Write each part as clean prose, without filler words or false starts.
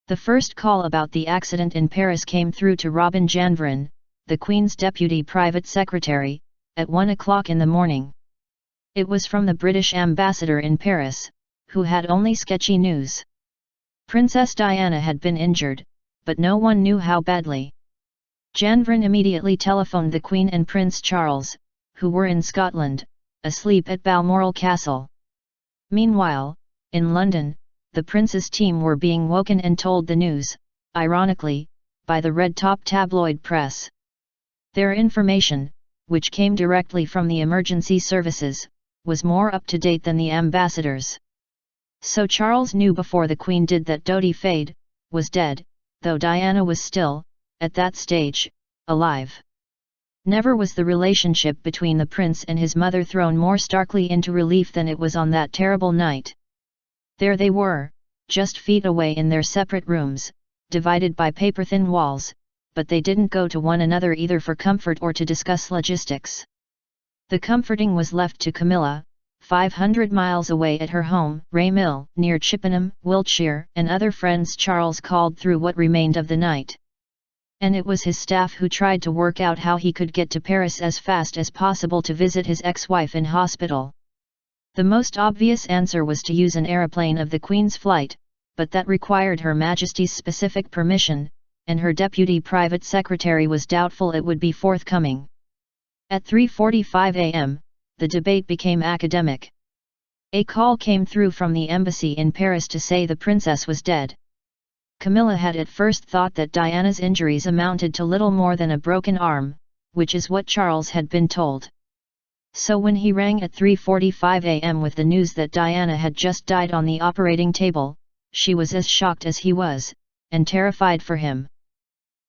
The first call about the accident in Paris came through to Robin Janvrin, the Queen's deputy private secretary, at 1 o'clock in the morning. It was from the British ambassador in Paris, who had only sketchy news. Princess Diana had been injured, but no one knew how badly. Janvrin immediately telephoned the Queen and Prince Charles, who were in Scotland, asleep at Balmoral Castle. Meanwhile, in London, the prince's team were being woken and told the news, ironically, by the red-top tabloid press. Their information, which came directly from the emergency services, was more up-to-date than the ambassador's. So Charles knew before the Queen did that Dodi Fayed was dead, though Diana was still, at that stage, alive. Never was the relationship between the prince and his mother thrown more starkly into relief than it was on that terrible night. There they were, just feet away in their separate rooms, divided by paper-thin walls, but they didn't go to one another either for comfort or to discuss logistics. The comforting was left to Camilla, 500 miles away at her home, Raymill, near Chippenham, Wiltshire, and other friends Charles called through what remained of the night. And it was his staff who tried to work out how he could get to Paris as fast as possible to visit his ex-wife in hospital. The most obvious answer was to use an aeroplane of the Queen's flight, but that required Her Majesty's specific permission, and her deputy private secretary was doubtful it would be forthcoming. At 3:45 a.m., the debate became academic. A call came through from the embassy in Paris to say the princess was dead. Camilla had at first thought that Diana's injuries amounted to little more than a broken arm, which is what Charles had been told. So when he rang at 3:45 a.m. with the news that Diana had just died on the operating table, she was as shocked as he was, and terrified for him.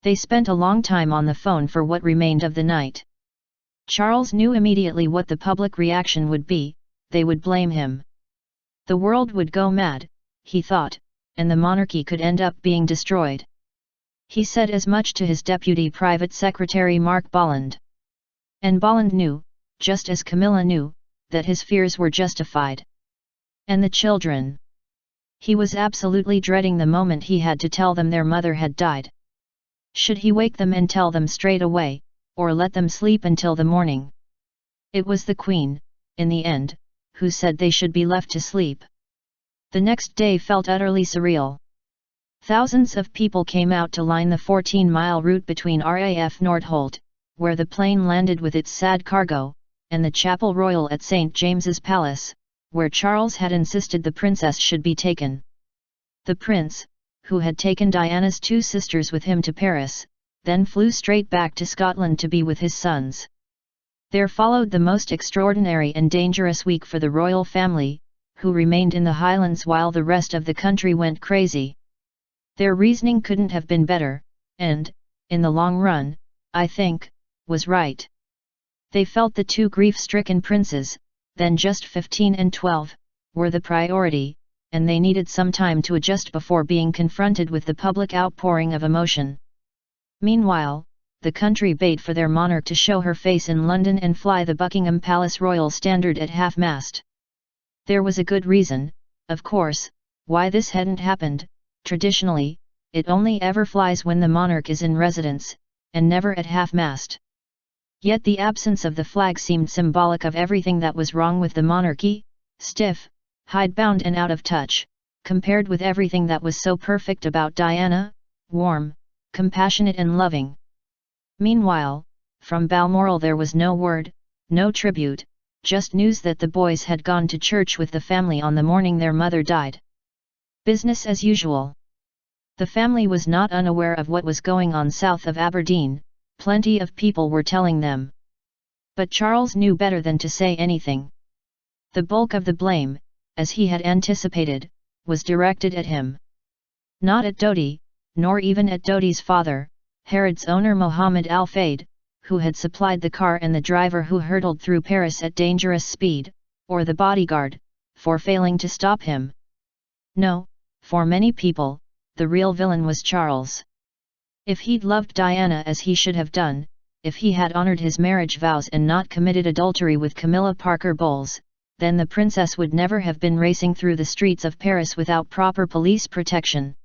They spent a long time on the phone for what remained of the night. Charles knew immediately what the public reaction would be. They would blame him. The world would go mad, he thought, and the monarchy could end up being destroyed. He said as much to his deputy private secretary Mark Bolland. And Bolland knew, just as Camilla knew, that his fears were justified. And the children? He was absolutely dreading the moment he had to tell them their mother had died. Should he wake them and tell them straight away, or let them sleep until the morning? It was the Queen, in the end, who said they should be left to sleep. The next day felt utterly surreal. Thousands of people came out to line the 14-mile route between RAF Nordholt, where the plane landed with its sad cargo, and the Chapel Royal at St. James's Palace, where Charles had insisted the princess should be taken. The prince, who had taken Diana's two sisters with him to Paris, then flew straight back to Scotland to be with his sons. There followed the most extraordinary and dangerous week for the royal family, who remained in the Highlands while the rest of the country went crazy. Their reasoning couldn't have been better, and, in the long run, I think, was right. They felt the two grief-stricken princes, then just 15 and 12, were the priority, and they needed some time to adjust before being confronted with the public outpouring of emotion. Meanwhile, the country bade for their monarch to show her face in London and fly the Buckingham Palace Royal Standard at half-mast. There was a good reason, of course, why this hadn't happened. Traditionally, it only ever flies when the monarch is in residence, and never at half-mast. Yet the absence of the flag seemed symbolic of everything that was wrong with the monarchy, stiff, hidebound and out of touch, compared with everything that was so perfect about Diana, warm, compassionate and loving. Meanwhile, from Balmoral there was no word, no tribute, just news that the boys had gone to church with the family on the morning their mother died. Business as usual. The family was not unaware of what was going on south of Aberdeen, plenty of people were telling them. But Charles knew better than to say anything. The bulk of the blame, as he had anticipated, was directed at him. Not at Dodi, nor even at Dodi's father, Herod's owner Mohammed Al-Fayed, who had supplied the car and the driver who hurtled through Paris at dangerous speed, or the bodyguard, for failing to stop him. No, for many people, the real villain was Charles. If he'd loved Diana as he should have done, if he had honored his marriage vows and not committed adultery with Camilla Parker Bowles, then the princess would never have been racing through the streets of Paris without proper police protection.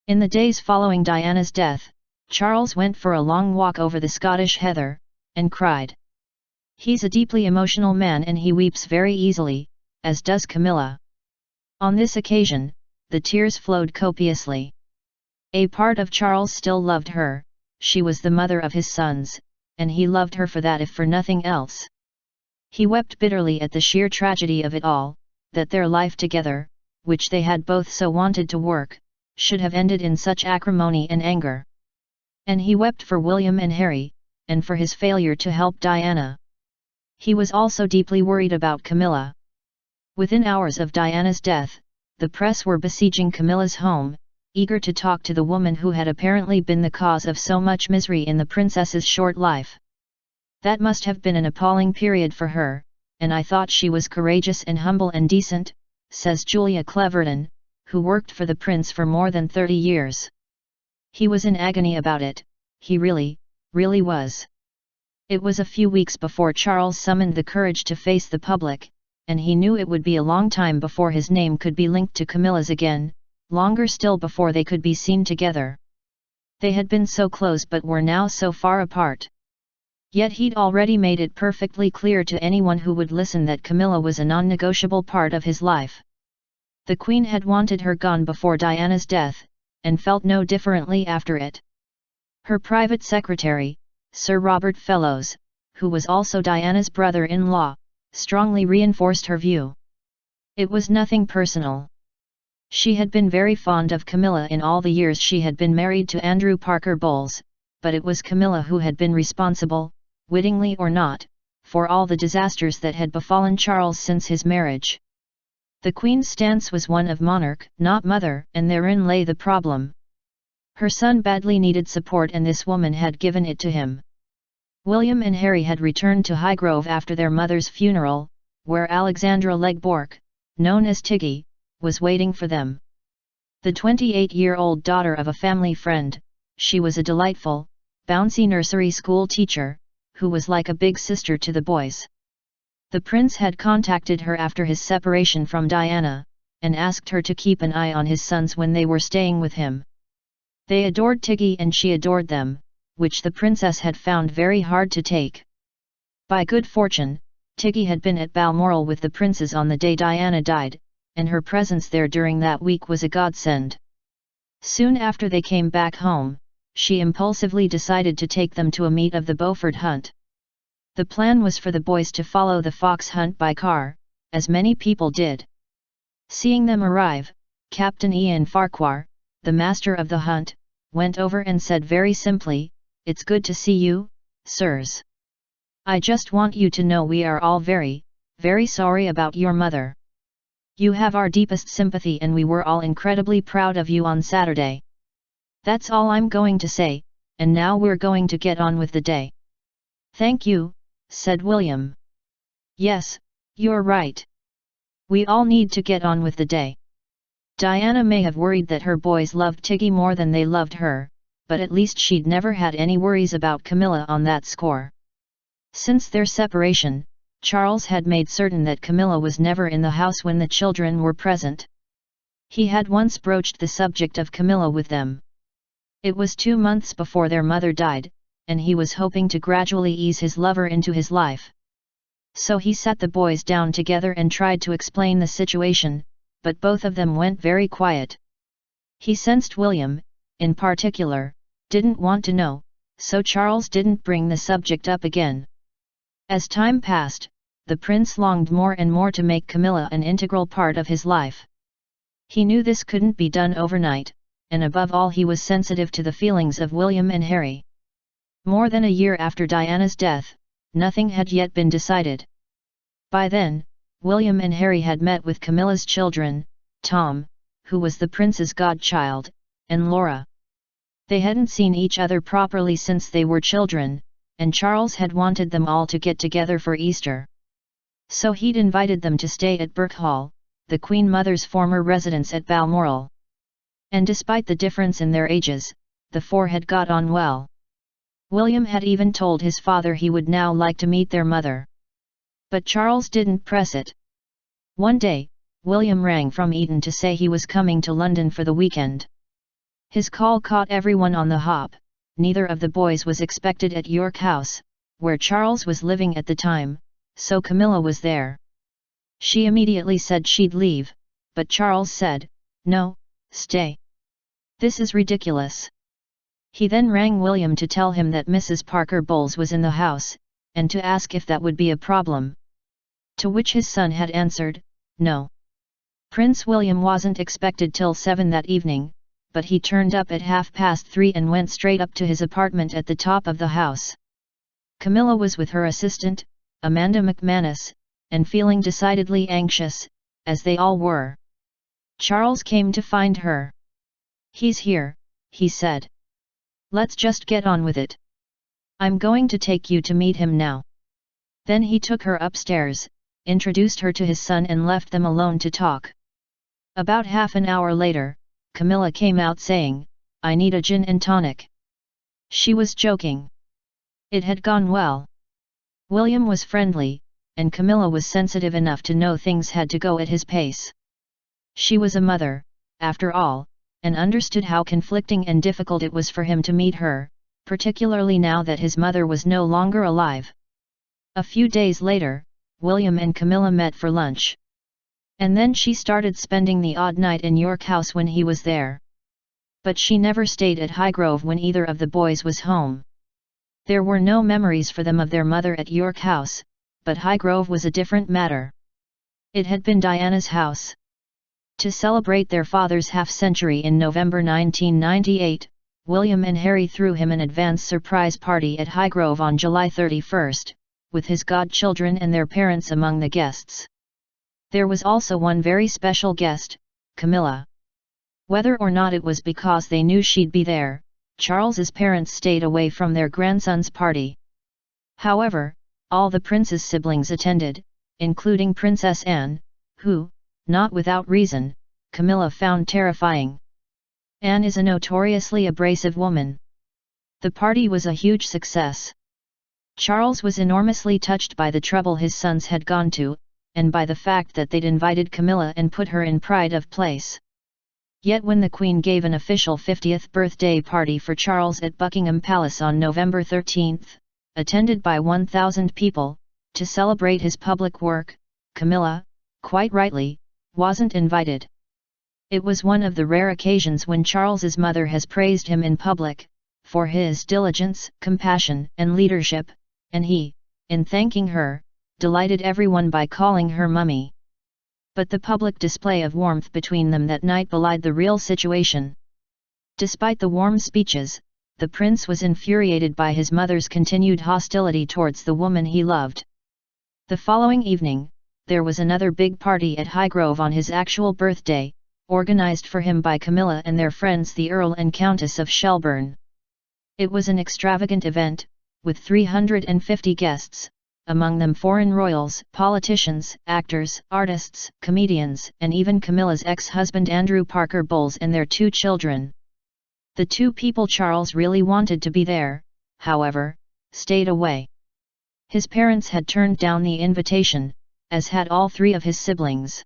In the days following Diana's death, Charles went for a long walk over the Scottish heather, and cried. He's a deeply emotional man and he weeps very easily, as does Camilla. On this occasion, the tears flowed copiously. A part of Charles still loved her, she was the mother of his sons, and he loved her for that if for nothing else. He wept bitterly at the sheer tragedy of it all, that their life together, which they had both so wanted to work, should have ended in such acrimony and anger. And he wept for William and Harry, and for his failure to help Diana. He was also deeply worried about Camilla. Within hours of Diana's death, the press were besieging Camilla's home, eager to talk to the woman who had apparently been the cause of so much misery in the princess's short life. That must have been an appalling period for her, and I thought she was courageous and humble and decent, says Julia Cleverton, who worked for the prince for more than 30 years. He was in agony about it, he really was. It was a few weeks before Charles summoned the courage to face the public, and he knew it would be a long time before his name could be linked to Camilla's again, longer still before they could be seen together. They had been so close but were now so far apart. Yet he'd already made it perfectly clear to anyone who would listen that Camilla was a non-negotiable part of his life. The Queen had wanted her gone before Diana's death, and felt no differently after it. Her private secretary, Sir Robert Fellows, who was also Diana's brother-in-law, strongly reinforced her view. It was nothing personal. She had been very fond of Camilla in all the years she had been married to Andrew Parker Bowles, but it was Camilla who had been responsible, wittingly or not, for all the disasters that had befallen Charles since his marriage. The Queen's stance was one of monarch, not mother, and therein lay the problem. Her son badly needed support and this woman had given it to him. William and Harry had returned to Highgrove after their mother's funeral, where Alexandra Legbork, known as Tiggy, was waiting for them. The 28-year-old daughter of a family friend, she was a delightful, bouncy nursery school teacher, who was like a big sister to the boys. The prince had contacted her after his separation from Diana, and asked her to keep an eye on his sons when they were staying with him. They adored Tiggy and she adored them, which the princess had found very hard to take. By good fortune, Tiggy had been at Balmoral with the princes on the day Diana died, and her presence there during that week was a godsend. Soon after they came back home, she impulsively decided to take them to a meet of the Beaufort hunt. The plan was for the boys to follow the fox hunt by car, as many people did. Seeing them arrive, Captain Ian Farquhar, the master of the hunt, went over and said very simply, "It's good to see you, sirs. I just want you to know we are all very sorry about your mother. You have our deepest sympathy and we were all incredibly proud of you on Saturday. That's all I'm going to say, and now we're going to get on with the day." "Thank you," said William. "Yes, you're right. We all need to get on with the day." Diana may have worried that her boys loved Tiggy more than they loved her, but at least she'd never had any worries about Camilla on that score. Since their separation, Charles had made certain that Camilla was never in the house when the children were present. He had once broached the subject of Camilla with them. It was 2 months before their mother died, and he was hoping to gradually ease his lover into his life. So he sat the boys down together and tried to explain the situation, but both of them went very quiet. He sensed William, in particular, didn't want to know, so Charles didn't bring the subject up again. As time passed, the prince longed more and more to make Camilla an integral part of his life. He knew this couldn't be done overnight, and above all he was sensitive to the feelings of William and Harry. More than a year after Diana's death, nothing had yet been decided. By then, William and Harry had met with Camilla's children, Tom, who was the prince's godchild, and Laura. They hadn't seen each other properly since they were children, and Charles had wanted them all to get together for Easter. So he'd invited them to stay at Birkhall, the Queen Mother's former residence at Balmoral. And despite the difference in their ages, the four had got on well. William had even told his father he would now like to meet their mother. But Charles didn't press it. One day, William rang from Eton to say he was coming to London for the weekend. His call caught everyone on the hop. Neither of the boys was expected at York House, where Charles was living at the time, so Camilla was there. She immediately said she'd leave, but Charles said, "No, stay. This is ridiculous." He then rang William to tell him that Mrs. Parker Bowles was in the house, and to ask if that would be a problem. To which his son had answered, "No." Prince William wasn't expected till 7 that evening, but he turned up at 3:30 and went straight up to his apartment at the top of the house. Camilla was with her assistant, Amanda McManus, and feeling decidedly anxious, as they all were. Charles came to find her. "He's here," he said. "Let's just get on with it. I'm going to take you to meet him now." Then he took her upstairs, introduced her to his son and left them alone to talk. About half an hour later, Camilla came out saying, "I need a gin and tonic." She was joking. It had gone well. William was friendly, and Camilla was sensitive enough to know things had to go at his pace. She was a mother, after all, and understood how conflicting and difficult it was for him to meet her, particularly now that his mother was no longer alive. A few days later, William and Camilla met for lunch. And then she started spending the odd night in York House when he was there. But she never stayed at Highgrove when either of the boys was home. There were no memories for them of their mother at York House, but Highgrove was a different matter. It had been Diana's house. To celebrate their father's half-century in November 1998, William and Harry threw him an advance surprise party at Highgrove on July 31, with his godchildren and their parents among the guests. There was also one very special guest, Camilla. Whether or not it was because they knew she'd be there, Charles's parents stayed away from their grandson's party. However, all the prince's siblings attended, including Princess Anne, who, not without reason, Camilla found terrifying. Anne is a notoriously abrasive woman. The party was a huge success. Charles was enormously touched by the trouble his sons had gone to, and by the fact that they'd invited Camilla and put her in pride of place. Yet when the Queen gave an official 50th birthday party for Charles at Buckingham Palace on November 13, attended by 1,000 people, to celebrate his public work, Camilla, quite rightly, wasn't invited. It was one of the rare occasions when Charles's mother has praised him in public, for his diligence, compassion and leadership, and he, in thanking her, delighted everyone by calling her Mummy. But the public display of warmth between them that night belied the real situation. Despite the warm speeches, the prince was infuriated by his mother's continued hostility towards the woman he loved. The following evening, there was another big party at Highgrove on his actual birthday, organized for him by Camilla and their friends the Earl and Countess of Shelburne. It was an extravagant event, with 350 guests, among them foreign royals, politicians, actors, artists, comedians, and even Camilla's ex-husband Andrew Parker Bowles and their 2 children. The 2 people Charles really wanted to be there, however, stayed away. His parents had turned down the invitation, as had all 3 of his siblings.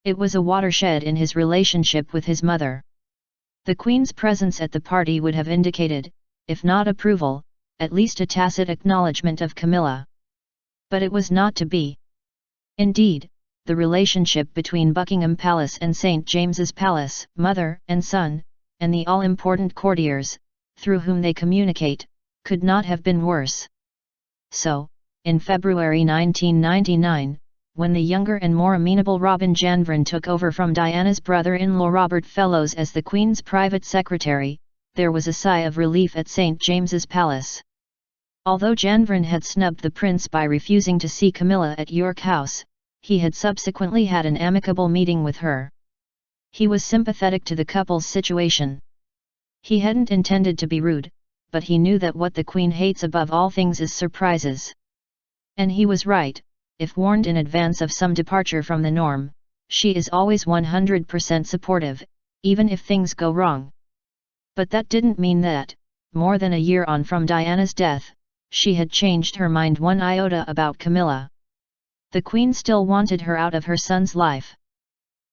It was a watershed in his relationship with his mother. The Queen's presence at the party would have indicated, if not approval, at least a tacit acknowledgement of Camilla. But it was not to be. Indeed, the relationship between Buckingham Palace and St. James's Palace, mother and son, and the all-important courtiers, through whom they communicate, could not have been worse. So, in February 1999, when the younger and more amenable Robin Janvrin took over from Diana's brother-in-law Robert Fellows as the Queen's private secretary, there was a sigh of relief at St. James's Palace. Although Janvrin had snubbed the prince by refusing to see Camilla at York House, he had subsequently had an amicable meeting with her. He was sympathetic to the couple's situation. He hadn't intended to be rude, but he knew that what the Queen hates above all things is surprises. And he was right. If warned in advance of some departure from the norm, she is always 100% supportive, even if things go wrong. But that didn't mean that, more than a year on from Diana's death, she had changed her mind one iota about Camilla. The Queen still wanted her out of her son's life.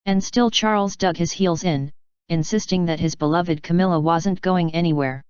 And still Charles dug his heels in, insisting that his beloved Camilla wasn't going anywhere.